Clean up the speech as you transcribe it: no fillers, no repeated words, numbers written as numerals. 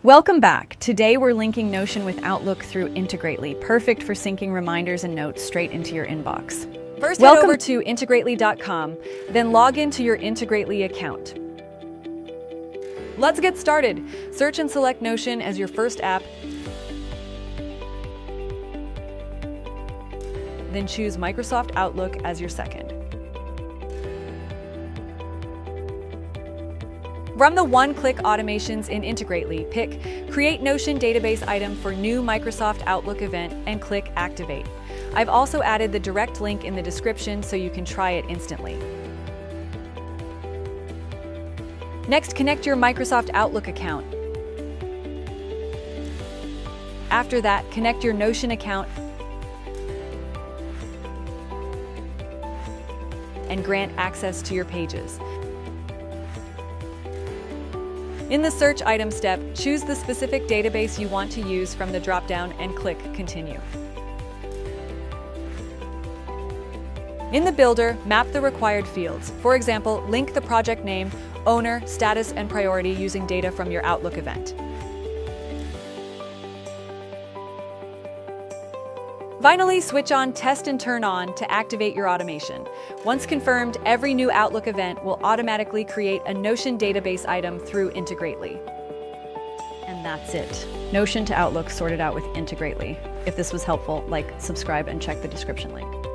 Welcome back. Today we're linking Notion with Outlook through Integrately, perfect for syncing reminders and notes straight into your inbox. First, head over to integrately.com, then log into your Integrately account. Let's get started. Search and select Notion as your first app, then choose Microsoft Outlook as your second. Run the one-click automations in Integrately. Pick Create Notion Database Item for New Microsoft Outlook Event and click Activate. I've also added the direct link in the description so you can try it instantly. Next, connect your Microsoft Outlook account. After that, connect your Notion account and grant access to your pages. In the Search Item step, choose the specific database you want to use from the drop-down and click Continue. In the Builder, map the required fields. For example, link the project name, owner, status, and priority using data from your Outlook event. Finally, switch on Test and Turn On to activate your automation. Once confirmed, every new Outlook event will automatically create a Notion database item through Integrately. And that's it. Notion to Outlook sorted out with Integrately. If this was helpful, like, subscribe, and check the description link.